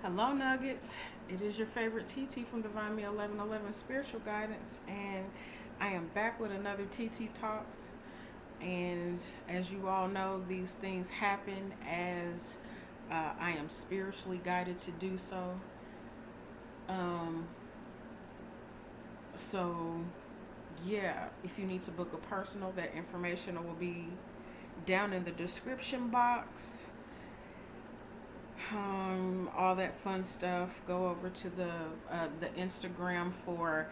Hello, Nuggets. It is your favorite TT from Divine Me 1111 Spiritual Guidance, and I am back with another TT Talks. And as you all know, these things happen as I am spiritually guided to do so. Um, so, yeah, if you need to book a personal, that information will be down in the description box. All that fun stuff. Go over to the Instagram for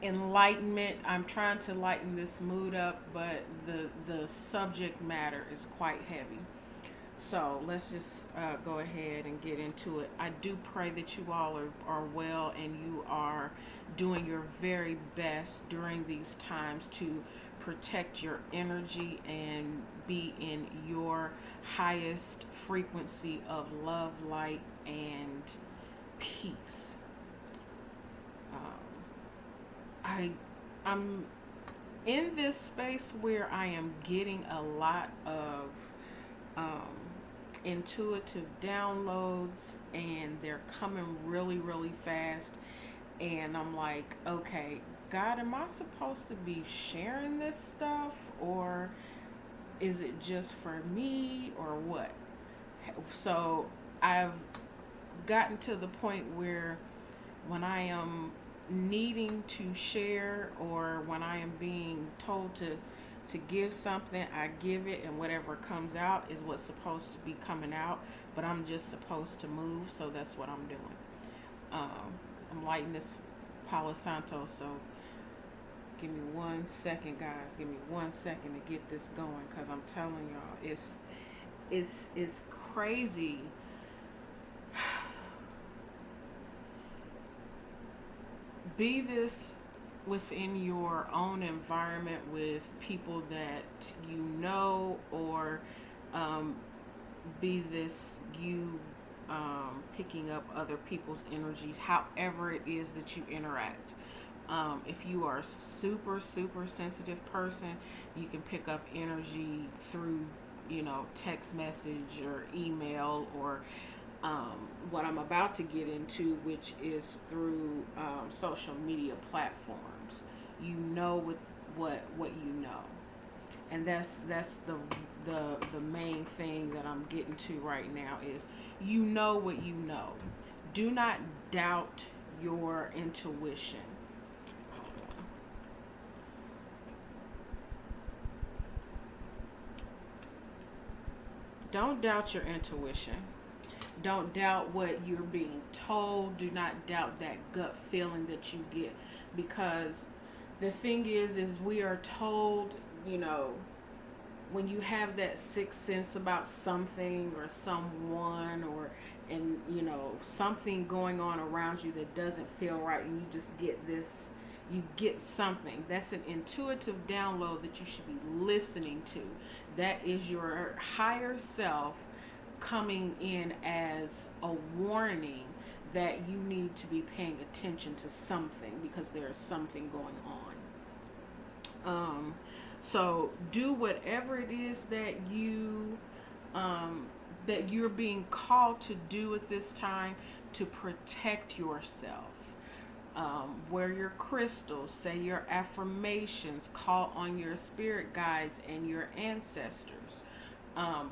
enlightenment. I'm trying to lighten this mood up, but the subject matter is quite heavy. So let's just go ahead and get into it. I do pray that you all are well and you are doing your very best during these times to protect your energy and be in your highest frequency of love, light, and peace. I I'm in this space where I am getting a lot of um, intuitive downloads, and they're coming really fast. And I'm like, okay, God, am I supposed to be sharing this stuff, or is it just for me, or what? So I've gotten to the point where when I am needing to share, or when I am being told to give something, I give it, and whatever comes out is what's supposed to be coming out. But I'm just supposed to move, so that's what I'm doing. I'm lighting this Palo Santo, so give me 1 second, guys. Give me 1 second to get this going, because I'm telling y'all, it's crazy. Be this within your own environment with people that you know, or be this you picking up other people's energies, however it is that you interact. If you are a super sensitive person, you can pick up energy through, text message or email, or what I'm about to get into, which is through social media platforms. You know what you know, and that's the main thing that I'm getting to right now is you know what you know. Do not doubt your intuition. Don't doubt your intuition. Don't doubt what you're being told. Do not doubt that gut feeling that you get, because the thing is we are told, when you have that sixth sense about something or someone, or and something going on around you that doesn't feel right, and you just get this, you get something that's an intuitive download that you should be listening to. That is your higher self coming in as a warning that you need to be paying attention to something, because there's something going on. So do whatever it is that you're being called to do at this time to protect yourself. Wear your crystals, say your affirmations, call on your spirit guides and your ancestors.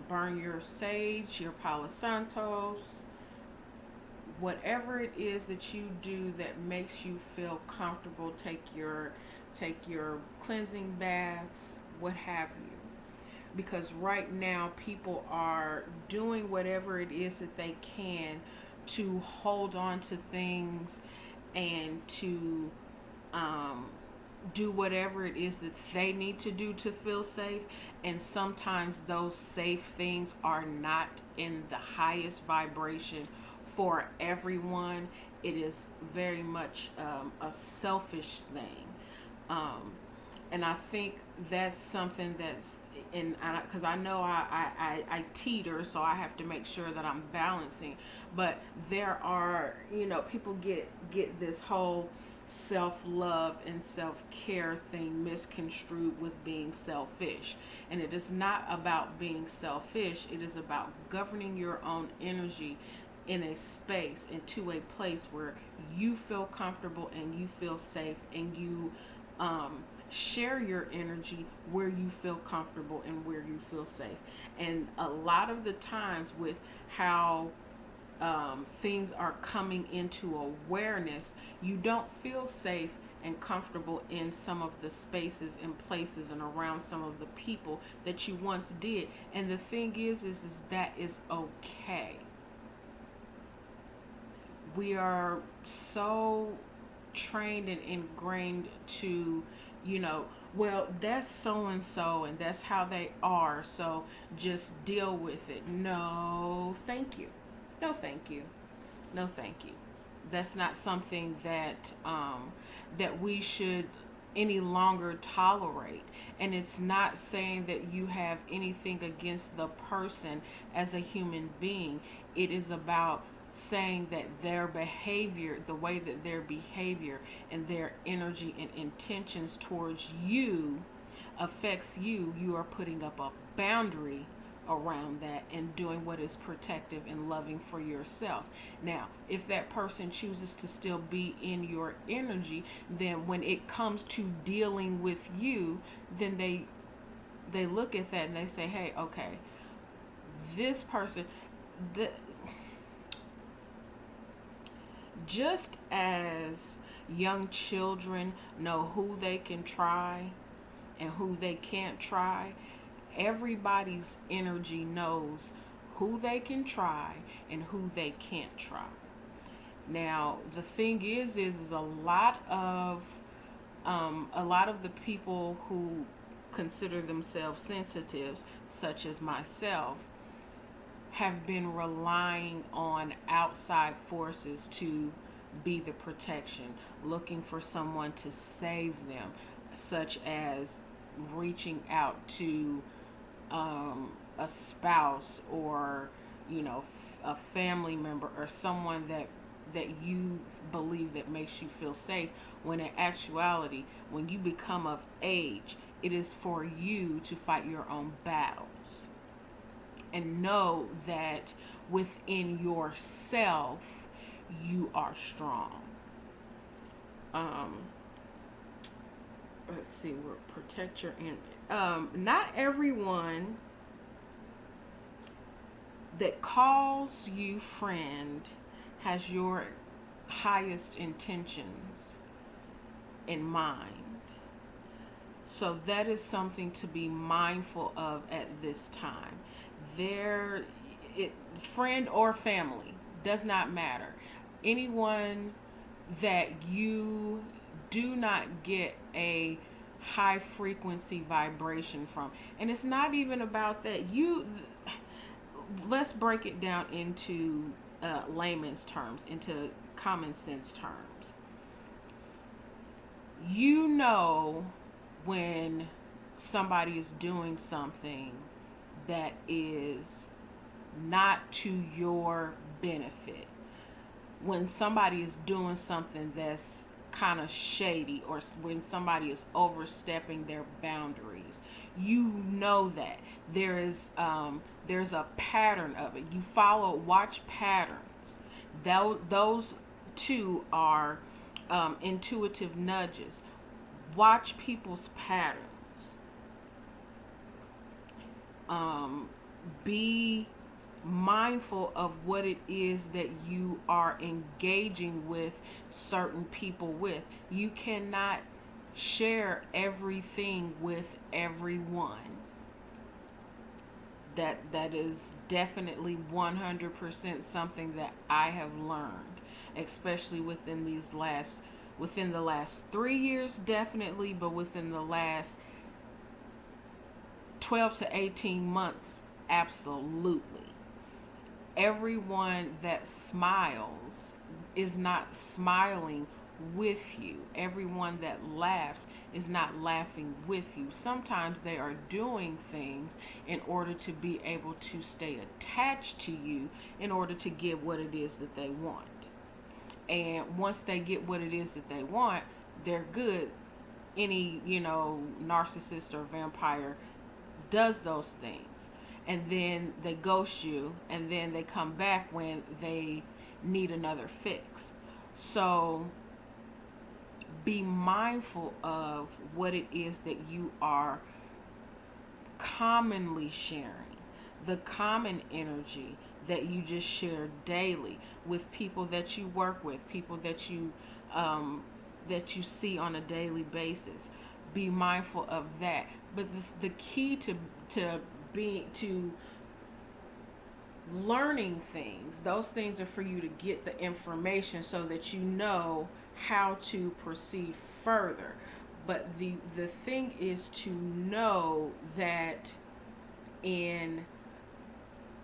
Burn your sage, your Palo Santos, whatever it is that you do that makes you feel comfortable. Take your cleansing baths, what have you. Because right now people are doing whatever it is that they can to hold on to things, and to do whatever it is that they need to do to feel safe. And sometimes those safe things are not in the highest vibration for everyone. It is very much a selfish thing. And I think that's something that's because I know I teeter, so I have to make sure that I'm balancing. But there are, people get this whole self-love and self-care thing misconstrued with being selfish. And it is not about being selfish. It is about governing your own energy in a space, into a place where you feel comfortable and you feel safe, and you share your energy where you feel comfortable and where you feel safe. And a lot of the times, with how things are coming into awareness, you don't feel safe and comfortable in some of the spaces and places and around some of the people that you once did. And the thing is that is okay. We are so trained and ingrained to, well, that's so and so, and that's how they are, so just deal with it. No, thank you. No, thank you. No, thank you. That's not something that we should any longer tolerate. And it's not saying that you have anything against the person as a human being. It is about saying that their behavior, the way that their behavior and their energy and intentions towards you affects you, you are putting up a boundary around that and doing what is protective and loving for yourself. Now, if that person chooses to still be in your energy, then when it comes to dealing with you, then they look at that and they say, hey, okay, this person, just as young children know who they can try and who they can't try, everybody's energy knows who they can try and who they can't try. Now, the thing is a lot of the people who consider themselves sensitives, such as myself, have been relying on outside forces to be the protection, looking for someone to save them, such as reaching out to a spouse, or a family member, or someone that you believe that makes you feel safe, when in actuality, when you become of age, it is for you to fight your own battles and know that within yourself you are strong. Let's see, protect your energy. Not everyone that calls you friend has your highest intentions in mind. So that is something to be mindful of at this time. Friend or family, does not matter. Anyone that you do not get a high frequency vibration from, and it's not even about that. Let's break it down into layman's terms, into common sense terms. You know when somebody is doing something that is not to your benefit, when somebody is doing something that's kind of shady, or when somebody is overstepping their boundaries, you know that there's a pattern of it. You watch patterns. Those two are intuitive nudges. Watch people's patterns. Be mindful of what it is that you are engaging with certain people with. You cannot share everything with everyone. That is definitely 100% something that I have learned, especially within the last 3 years, definitely, but within the last 12 to 18 months, absolutely. Everyone that smiles is not smiling with you. Everyone that laughs is not laughing with you. Sometimes they are doing things in order to be able to stay attached to you, in order to get what it is that they want. And once they get what it is that they want, they're good. Any, narcissist or vampire does those things. and then they ghost you, and then they come back when they need another fix. So be mindful of what it is that you are commonly sharing, the common energy that you just share daily with people that you work with, people that you see on a daily basis. Be mindful of that. But the key to learning things, those things are for you to get the information so that you know how to proceed further. But the thing is to know that in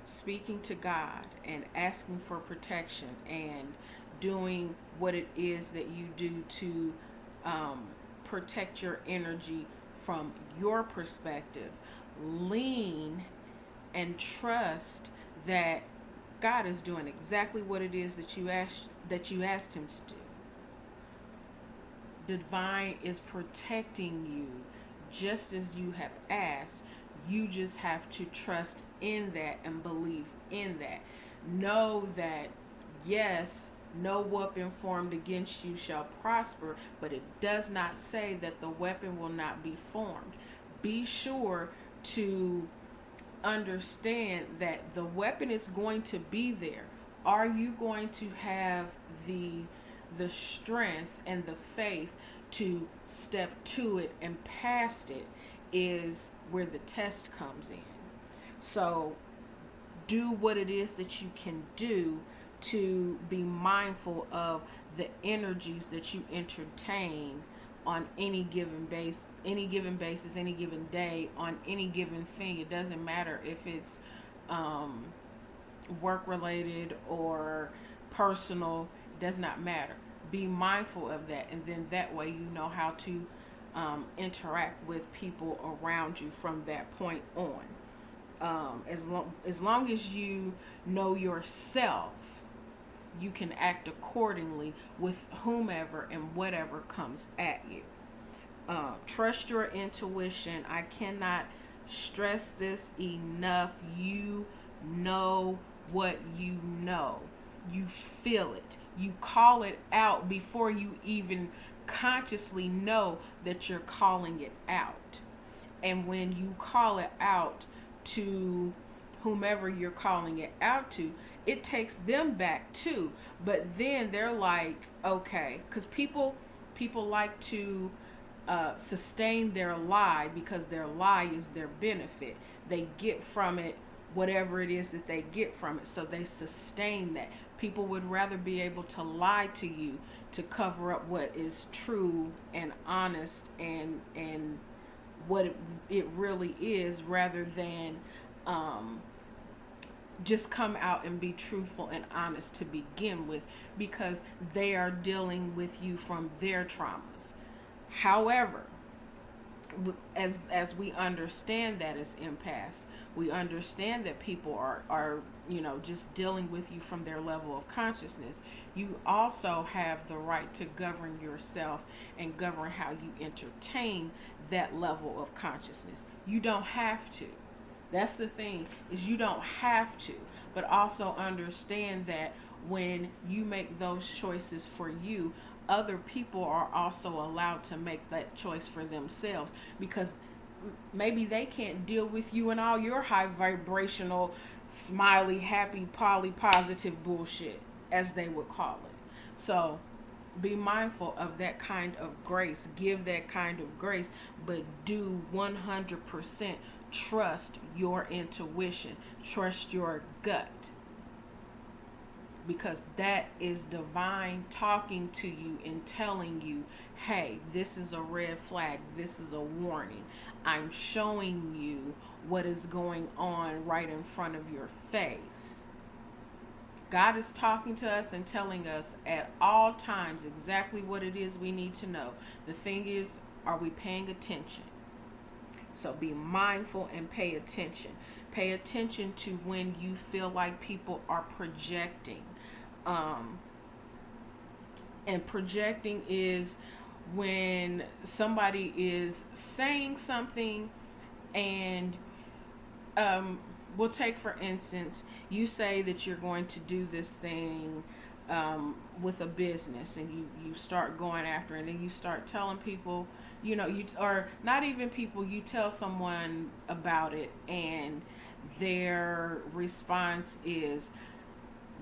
speaking to God and asking for protection and doing what it is that you do to protect your energy from your perspective, lean and trust that God is doing exactly what it is that you asked him to do. The divine is protecting you just as you have asked. You just have to trust in that and believe in that. Know that, yes, no weapon formed against you shall prosper, but it does not say that the weapon will not be formed. Be sure to understand that the weapon is going to be there. Are you going to have the strength and the faith to step to it and past it is where the test comes in. So do what it is that you can do to be mindful of the energies that you entertain on any given basis, any given day, on any given thing. It doesn't matter if it's work related or personal. It does not matter. Be mindful of that, and then that way you know how to interact with people around you from that point on. As long as you know yourself, you can act accordingly with whomever and whatever comes at you. Trust your intuition. I cannot stress this enough. You know what you know. You feel it. You call it out before you even consciously know that you're calling it out. And when you call it out to whomever you're calling it out to, it takes them back too. But then they're like, okay, because people like to sustain their lie because their lie is their benefit. They get from it whatever it is that they get from it, so they sustain that. People would rather be able to lie to you to cover up what is true and honest and what it really is, rather than just come out and be truthful and honest to begin with, because they are dealing with you from their traumas. However, as we understand that as empaths, we understand that people are just dealing with you from their level of consciousness. You also have the right to govern yourself and govern how you entertain that level of consciousness. You don't have to. That's the thing, is you don't have to, but also understand that when you make those choices for you, other people are also allowed to make that choice for themselves, because maybe they can't deal with you and all your high vibrational, smiley, happy, positive bullshit, as they would call it. So be mindful of that kind of grace. Give that kind of grace, but do 100% trust your intuition. Trust your gut. Because that is divine talking to you and telling you, hey, this is a red flag. This is a warning. I'm showing you what is going on right in front of your face. God is talking to us and telling us at all times exactly what it is we need to know. The thing is, are we paying attention? So be mindful and pay attention. Pay attention to when you feel like people are projecting. And projecting is when somebody is saying something and we'll take for instance, you say that you're going to do this thing with a business, and you start going after it, and then you start telling people, you, or not even people, you tell someone about it, and their response is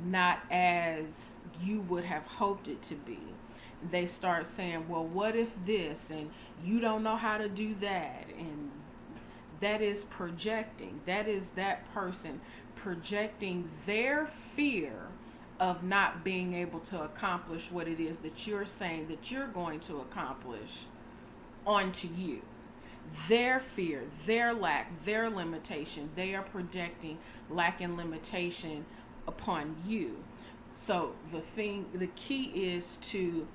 not as you would have hoped it to be. They start saying, well, what if this, and you don't know how to do that, and that is projecting. That is that person projecting their fear of not being able to accomplish what it is that you're saying that you're going to accomplish onto you. Their fear, their lack, their limitation, they are projecting lack and limitation upon you. So the key is to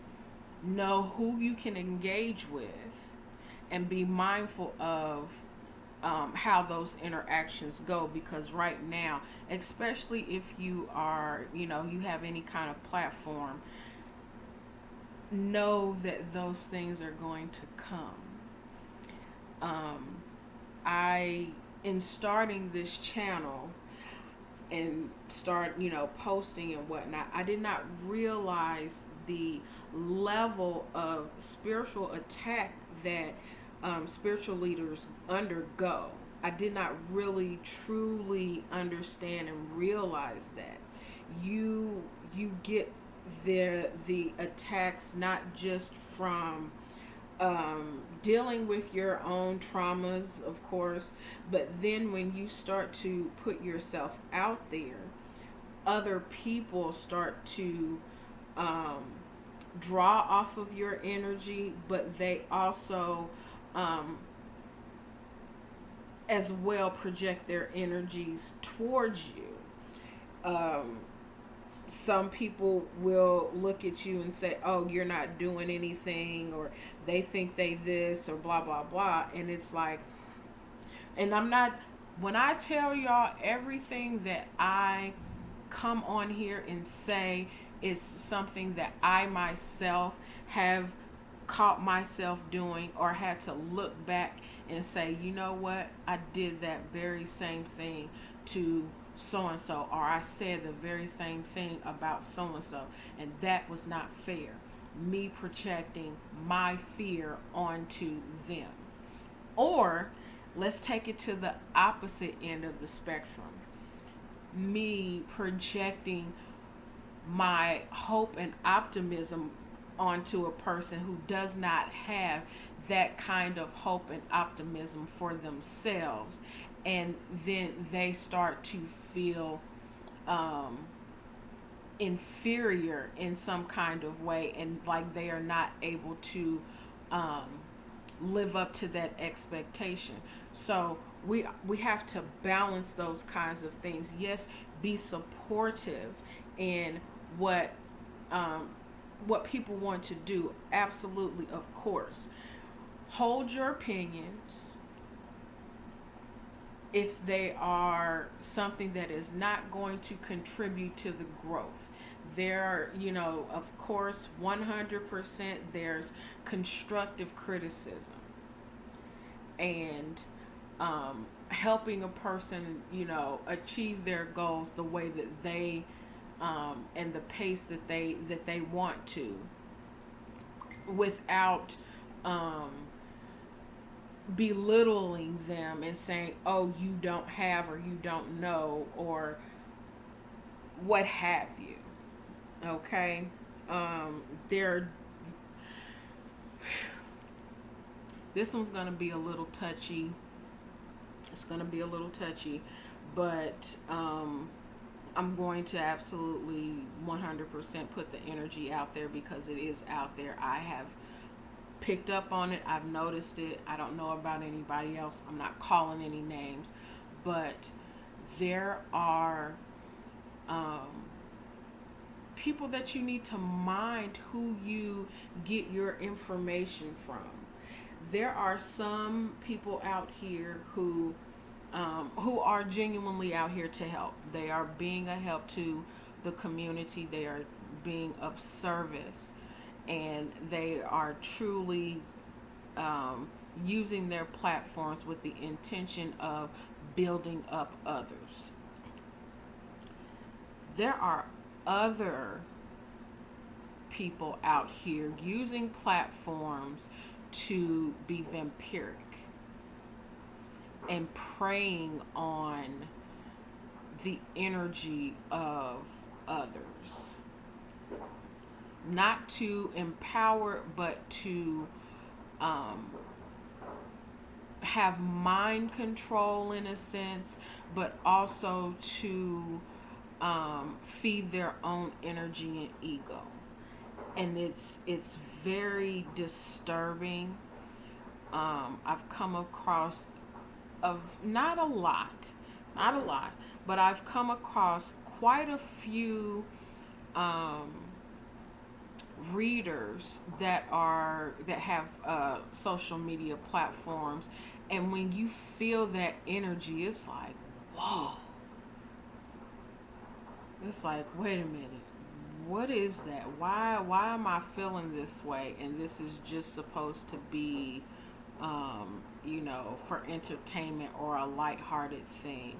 know who you can engage with and be mindful of how those interactions go, because right now, especially if you are, you have any kind of platform, know that those things are going to come. In starting this channel and start, posting and whatnot, I did not realize the level of spiritual attack that spiritual leaders undergo. I did not really truly understand and realize that you get the attacks not just from dealing with your own traumas, of course, but then when you start to put yourself out there, other people start to draw off of your energy, but they also as well project their energies towards you. Some people will look at you and say, oh, you're not doing anything, or they think they this, or blah, blah, blah. And it's like, and when I tell y'all everything that I come on here and say is something that I myself have caught myself doing, or had to look back and say, you know what, I did that very same thing to so and so, or I said the very same thing about so and so, and that was not fair. Me projecting my fear onto them. Or let's take it to the opposite end of the spectrum. Me projecting my hope and optimism onto a person who does not have that kind of hope and optimism for themselves, and then they start to feel inferior in some kind of way, and like they are not able to live up to that expectation. So we have to balance those kinds of things. Yes, be supportive in what people want to do. Absolutely, of course. Hold your opinions if they are something that is not going to contribute to the growth. There, of course, 100% there's constructive criticism, and helping a person, achieve their goals the way that they and the pace that they want to, without belittling them and saying, oh, you don't have, or you don't know, or what have you. Okay. This one's going to be a little touchy. It's going to be a little touchy, but I'm going to absolutely 100% put the energy out there, because it is out there. I have picked up on it. I've noticed it. I don't know about anybody else. I'm not calling any names, but there are people that you need to mind who you get your information from. There are some people out here who are genuinely out here to help. They are being a help to the community. They are being of service, and they are truly using their platforms with the intention of building up others. There are other people out here using platforms to be vampiric and preying on the energy of others. Not to empower, but to have mind control in a sense, but also to feed their own energy and ego. And it's very disturbing. I've come across of not a lot, but I've come across quite a few readers that have social media platforms, and when you feel that energy, it's like, whoa. It's like, wait a minute, what is that? Why am I feeling this way? And this is just supposed to be, for entertainment or a lighthearted thing,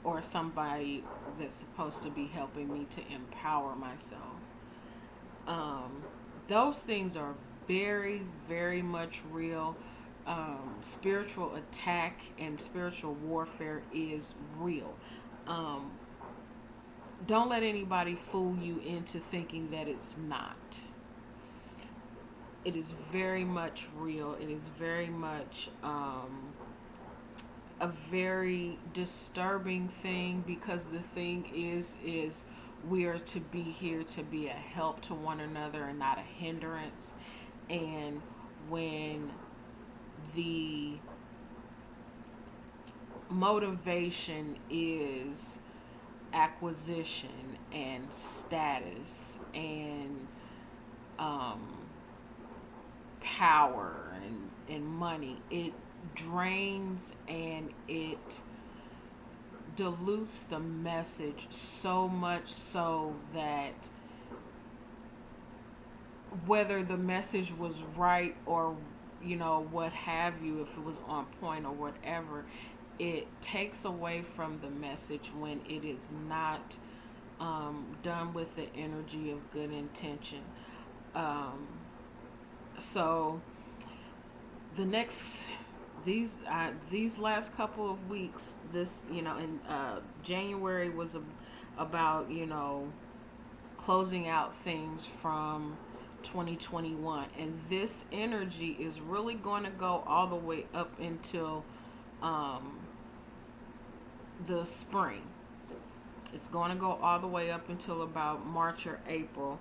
or somebody that's supposed to be helping me to empower myself. Those things are very, very much real. Spiritual attack and spiritual warfare is real. Don't let anybody fool you into thinking that it's not. It is very much real. It is very much a very disturbing thing, because the thing is we are to be here to be a help to one another and not a hindrance. And when the motivation is acquisition and status and power and money, it drains and it dilutes the message so much so that whether the message was right or what have you, if it was on point or whatever, it takes away from the message when it is not done with the energy of good intention. So the next these last couple of weeks, this in January was about closing out things from 2021, and this energy is really going to go all the way up until the spring. It's going to go all the way up until about March or April,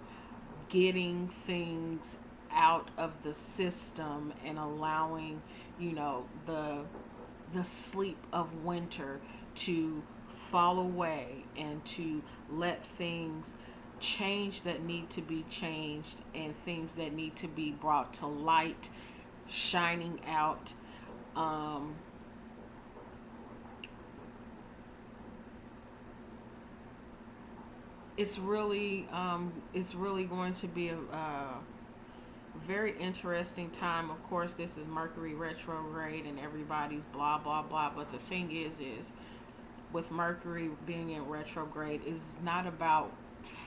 getting things out of the system and allowing the sleep of winter to fall away, and to let things change that need to be changed, and things that need to be brought to light, shining out. It's really going to be a very interesting time. Of course, this is Mercury retrograde and everybody's blah blah blah, but the thing is with Mercury being in retrograde, is not about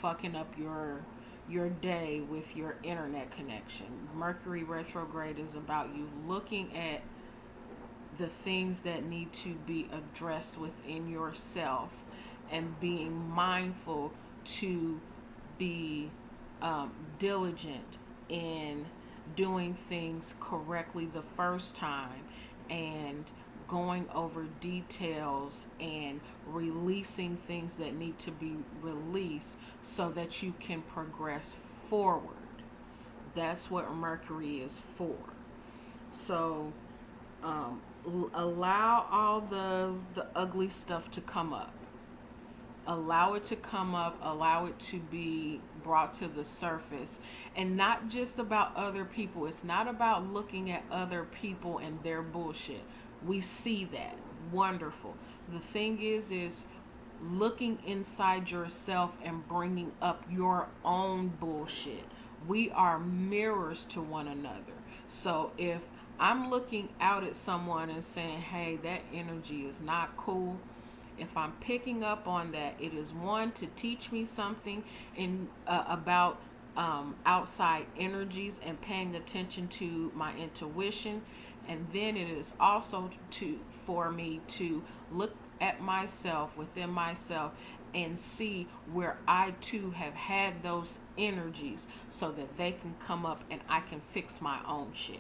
fucking up your day with your internet connection. Mercury retrograde is about you looking at the things that need to be addressed within yourself and being mindful to be diligent in doing things correctly the first time, and going over details and releasing things that need to be released so that you can progress forward. That's what Mercury is for. So allow all the ugly stuff to come up. Allow it to come up, allow it to be brought to the surface, and not just about other people. It's not about looking at other people and their bullshit. We see that. Wonderful. The thing is looking inside yourself and bringing up your own bullshit. We are mirrors to one another. So if I'm looking out at someone and saying, hey, that energy is not cool. If I'm picking up on that, it is one to teach me something about outside energies and paying attention to my intuition, and then it is also for me to look at myself within myself and see where I too have had those energies so that they can come up and I can fix my own shit.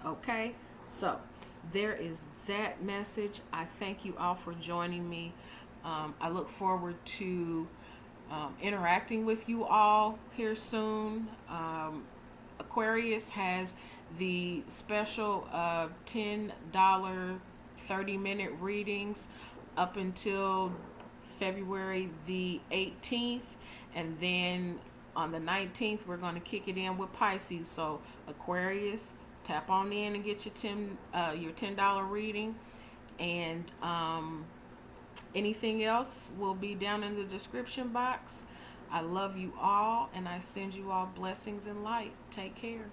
Okay? So, there is that message. I thank you all for joining me. I look forward to interacting with you all here soon. Aquarius has the special $10 30-minute readings up until February the 18th, and then on the 19th we're going to kick it in with Pisces. So Aquarius, tap on in and get your $10 reading, and anything else will be down in the description box. I love you all, and I send you all blessings and light. Take care.